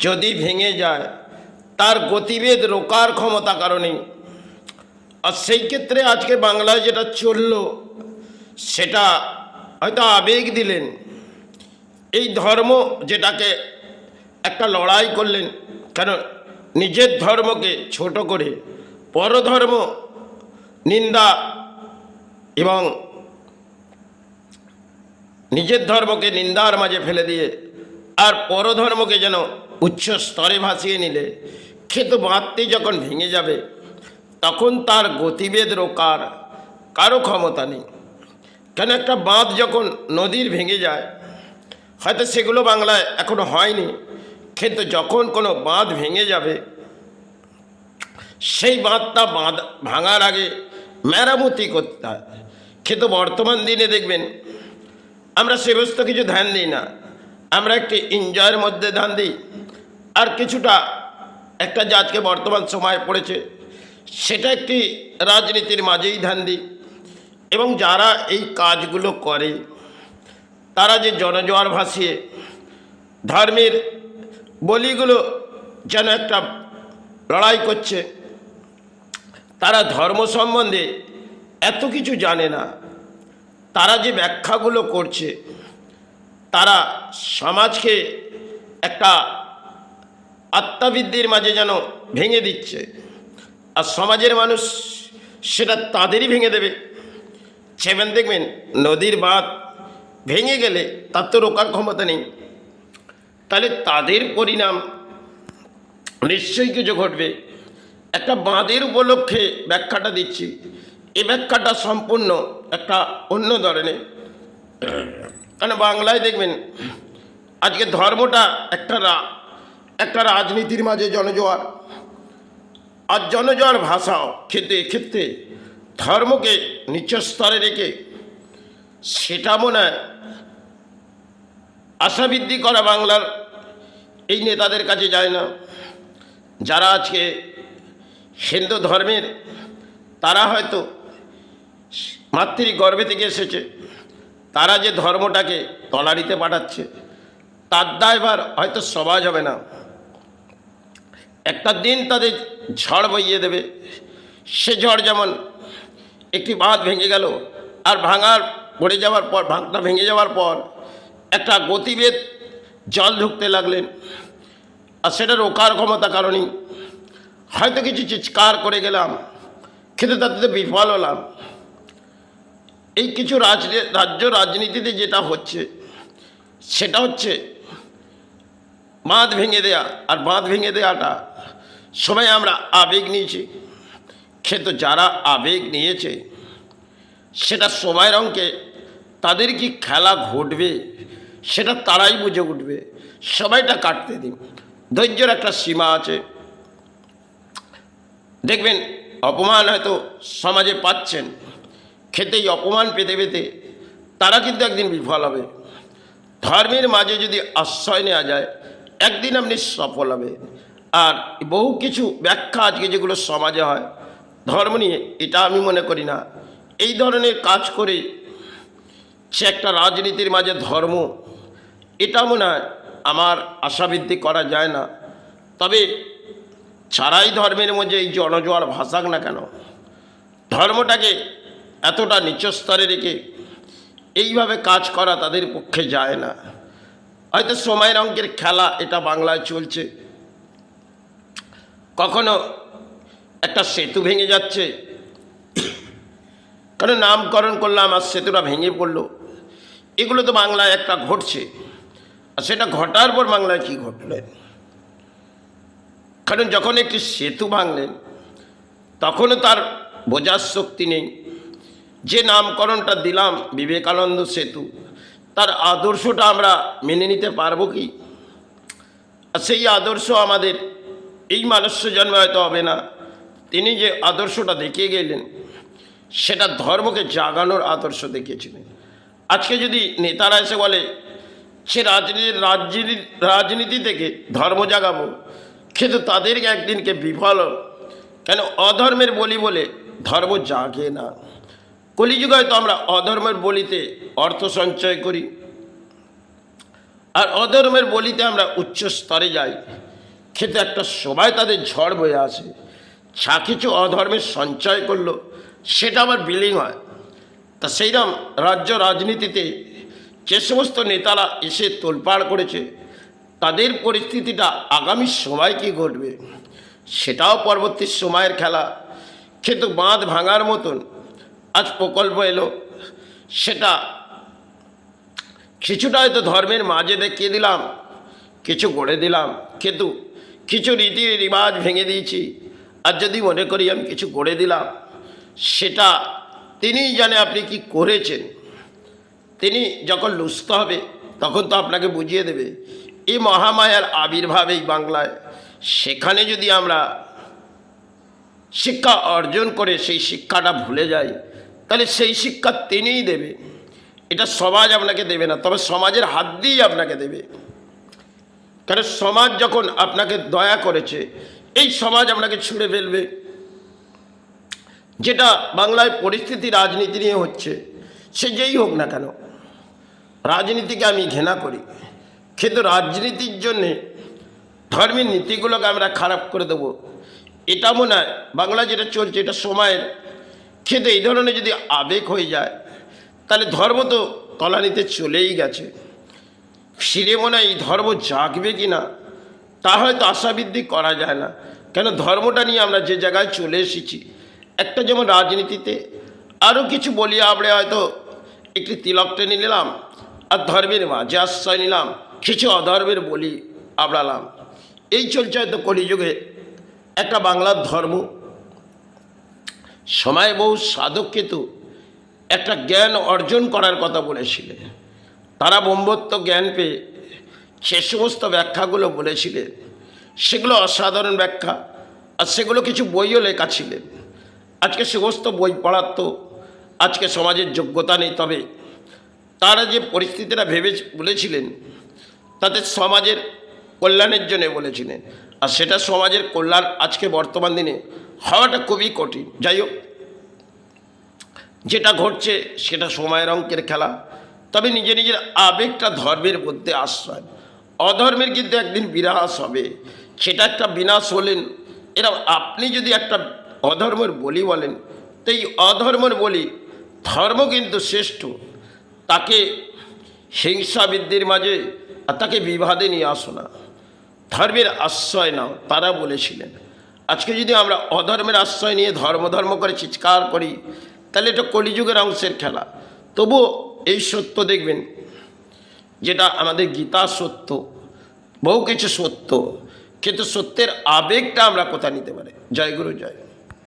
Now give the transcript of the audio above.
যদি ভেঙে যায় তার গতিবেগ রোকার ক্ষমতা কারণে। আর সেই ক্ষেত্রে আজকে বাংলায় যেটা চলল সেটা হয়তো আবেগ দিলেন, এই ধর্ম যেটাকে একটা লড়াই করলেন, কেন নিজের ধর্মকে ছোট করে পরধর্ম নিন্দা এবং নিজের ধর্মকে নিন্দার মাঝে ফেলে দিয়ে আর পরধর্মকে যেন উচ্চ স্তরে ভাসিয়ে নিলে কিন্তু বাঁধটি যখন ভেঙে যাবে তখন তার গতিবেগ রোকার কারো ক্ষমতা নেই। কেন একটা বাঁধ যখন নদীর ভেঙে যায়, হয়তো সেগুলো বাংলায় এখনো হয়নি, কিন্তু যখন কোনো বাঁধ ভেঙে যাবে সেই বাঁধটা ভাঙার আগে মেরামতি করতে হয়। কিন্তু বর্তমান দিনে দেখবেন আমরা সমস্ত কিছু ধ্যান দিই না, আমরা একটি এনজয়ের মধ্যে ধ্যান দিই, আর কিছুটা একটা যে আজকে বর্তমান সময় পড়েছে সেটা একটি রাজনীতির মাঝেই ধ্যান দিই। এবং যারা এই কাজগুলো করে তারা যে জনজোয়ার ভাসিয়ে ধর্মের বলিগুলো যেন একটা লড়াই করছে, তারা ধর্ম সম্বন্ধে এত কিছু জানে না। তারা যে ব্যাখ্যাগুলো করছে তারা সমাজকে একটা আত্মাবৃদ্ধির মাঝে যেন ভেঙে দিচ্ছে, আর সমাজের মানুষ সেটা তাদেরই ভেঙে দেবে। সেখানে দেখবেন নদীর বাঁধ ভেঙে গেলে তার তো রোকার ক্ষমতা নেই, তাহলে তাদের পরিণাম নিশ্চয়ই কিছু ঘটবে। একটা বাঁধের উপলক্ষে ব্যাখ্যাটা দিচ্ছি, এই ব্যাখ্যাটা সম্পূর্ণ একটা অন্য ধরনের। কারণ বাংলায় দেখবেন আজকে ধর্মটা একটা রাজনীতির মাঝে জনজোয়ার, আর জনজোয়ার ভাষাও ক্ষেত্রে ধর্মকে নিচ স্তরে রেখে সেটা মনে হয় আশাবৃদ্ধি করা বাংলার এই নেতাদের কাছে যায় না। যারা আজকে হিন্দু ধর্মের, তারা হয়তো মাতৃগর্ভে থেকে এসেছে, তারা যে ধর্মটাকে তলারিতে পাঠাচ্ছে তার দায়ভার হয়তো সমাজ হবে না। একটা দিন তাদের ঝড় বইয়ে দেবে। সে ঝড় যেমন একটি বাঁধ ভেঙে গেল, আর পড়ে যাওয়ার পর বাঁধটা ভেঙে যাওয়ার পর একটা গতিবেগ জল ঢুকতে লাগলেন, আর সেটা রোকার ক্ষমতা কারণেই হয়তো কিছু চিৎকার করে গেলাম, কিন্তু তাতে বিফল হলাম। এই কিছু রাজ্য রাজনীতিতে যেটা হচ্ছে সেটা হচ্ছে বাঁধ ভেঙে দেয়া, আর বাঁধ ভেঙে দেওয়াটা সবাই আমরা আবেগ নিয়েছি, কিন্তু যারা আবেগ নিয়েছে সেটা সময়ের অঙ্কে তাদের কি খেলা ঘটবে সেটা তারাই বুঝে উঠবে। সবাইটা কাটতে দিন, ধৈর্যের একটা সীমা আছে। দেখবেন অপমান হয়তো সমাজে পাচ্ছেন, খেতে এই অপমান পেতে পেতে তারা কিন্তু একদিন বিফল হবে। ধর্মের মাঝে যদি আশ্রয় নেওয়া যায় একদিন আপনি সফল হবে। আর বহু কিছু ব্যাখ্যা আজকে যেগুলো সমাজে হয় ধর্ম নিয়ে, এটা আমি মনে করি না এই ধরনের কাজ করে সে একটা রাজনীতির মাঝে ধর্ম, এটা মনে হয় আমার আশাবৃদ্ধি করা যায় না। তবে ছাড়াই ধর্মের মধ্যে এই জনজোয়ার ভাসাক না কেন, ধর্মটাকে এতটা নিচ স্তরে রেখে এইভাবে কাজ করা তাদের পক্ষে যায় না। হয়তো সময়ের অঙ্কের খেলা এটা বাংলায় চলছে। কখনো একটা সেতু ভেঙে যাচ্ছে, কারণ নামকরণ করলাম আর সেতুটা ভেঙে পড়লো, এগুলো তো বাংলায় একটা ঘটছে। আর সেটা ঘটার পর বাংলায় কী ঘটলেন, কারণ যখন একটি সেতু ভাঙলেন তখনও তার বোঝার শক্তি নেই। যে নামকরণটা দিলাম বিবেকানন্দ সেতু, তার আদর্শটা আমরা মেনে নিতে পারবো কি? আর সেই আদর্শ আমাদের এই মানুষ্য জন্মে হয়তো হবে না। তিনি যে আদর্শটা দেখিয়ে গেলেন সেটা ধর্মকে জাগানোর আদর্শ দেখিয়েছিলেন। আজকে যদি নেতারা এসে বলে সে রাজনীতি থেকে ধর্ম জাগাবো, কিন্তু তাদেরকে একদিনকে বিফল, কেন অধর্মের বলি বলে ধর্ম জাগে না। কলিযুগে হয়তো আমরা অধর্মের বলিতে অর্থ সঞ্চয় করি, আর অধর্মের বলিতে আমরা উচ্চ স্তরে যাই, কিন্তু একটা সময় তাদের ঝড় বয়ে আসে, যা কিছু অধর্মের সঞ্চয় করলো সেটা আবার বিলীন হয়। তা সেইরকম রাজ্য রাজনীতিতে যে সমস্ত নেতারা এসে তোলপাড় করেছে, তাদের পরিস্থিতিটা আগামী সময় কী ঘটবে সেটাও পরবর্তী সময়ের খেলা। কিন্তু বাঁধ ভাঙার মতন আজ প্রকল্প এলো, সেটা কিছুটা হয়তো ধর্মের মাঝে দেখিয়ে দিলাম, কিছু গড়ে দিলাম, কিন্তু কিছু রীতি রিবাজ ভেঙে দিয়েছি। আর যদি মনে করি আমি কিছু গড়ে দিলাম, সেটা তিনিই জানে আপনি কি করেছেন। তিনি যখন লুস্ত হবে তখন তো আপনাকে বুঝিয়ে দেবে। এই মহামায়ার আবির্ভাব এই বাংলায়, সেখানে যদি আমরা শিক্ষা অর্জন করে সেই শিক্ষাটা ভুলে যাই, তাহলে সেই শিক্ষা তিনিই দেবে। এটা সমাজ আপনাকে দেবে না, তবে সমাজের হাত দিয়েই আপনাকে দেবে। কারণ সমাজ যখন আপনাকে দয়া করেছে, এই সমাজ আপনাকে ছুঁড়ে ফেলবে। যেটা বাংলায় পরিস্থিতি রাজনীতি নিয়ে হচ্ছে, সে যেই হোক না কেন, রাজনীতিকে আমি ঘৃণা করি, কিন্তু রাজনীতির জন্যে ধর্মের নীতিগুলোকে আমরা খারাপ করে দেবো, এটা মনে হয় বাংলা যেটা চলছে এটা সময়ের। কিন্তু এই ধরনের যদি আবেগ হয়ে যায়, তাহলে ধর্ম তো তলানিতে চলেই গেছে। ফিরে মনে হয় এই ধর্ম জাগবে কি না তা হয়তো আশাবৃদ্ধি করা যায় না। কেন ধর্মটা নিয়ে আমরা যে জায়গায় চলে এসেছি, একটা যেমন রাজনীতিতে আরও কিছু বলি আবড়ে হয়তো একটি তিলক টেনে নিলাম, আর ধর্মের মাঝে আশ্রয় নিলাম, কিছু অধর্মের বলি আবড়ালাম। এই চলছে হয়তো কলিযুগে একটা বাংলার ধর্ম। সময় বহু সাধক কিন্তু একটা জ্ঞান অর্জন করার কথা বলেছিলেন। তারা ব্রহ্মত্ব জ্ঞান পেয়ে সে সমস্ত ব্যাখ্যাগুলো বলেছিলেন, সেগুলো অসাধারণ ব্যাখ্যা, আর সেগুলো কিছু বইও লেখা ছিলেন। আজকে সমস্ত বই পড়ার তো আজকে সমাজের যোগ্যতা নেই, তবে তারা যে পরিস্থিতিটা ভেবে বলেছিলেন তাতে সমাজের কল্যাণের জন্য বলেছিলেন, আর সেটা সমাজের কল্যাণ আজকে বর্তমান দিনে হওয়াটা খুবই কঠিন। যাই হোক, যেটা ঘটছে সেটা সময়ের অঙ্কের খেলা। তবে নিজের আবেগটা ধর্মের মধ্যে আশ্রয়, অধর্মের কিন্তু একদিন বিনাশ হবে। সেটা একটা বিনাশ হলেন, এরকম আপনি যদি একটা অধর্মের বলি বলেন, তো এই অধর্মের বলি ধর্ম কিন্তু শ্রেষ্ঠ। তাকে হিংসা বৃদ্ধির মাঝে আর তাকে বিবাদে নিয়ে আসো না, ধর্মের আশ্রয় নাও, তারা বলেছিলেন। আজকে যদি আমরা অধর্মের আশ্রয় নিয়ে ধর্ম ধর্ম করে চিৎকার করি, তাহলে এটা কলিযুগের অংশের খেলা। তবুও এই সত্য দেখবেন, যেটা আমাদের গীতা সত্য, বহু কিছু সত্য, কিন্তু সত্যের আবেগটা আমরা কোথায় নিতে পারি। জয় গুরু, জয়।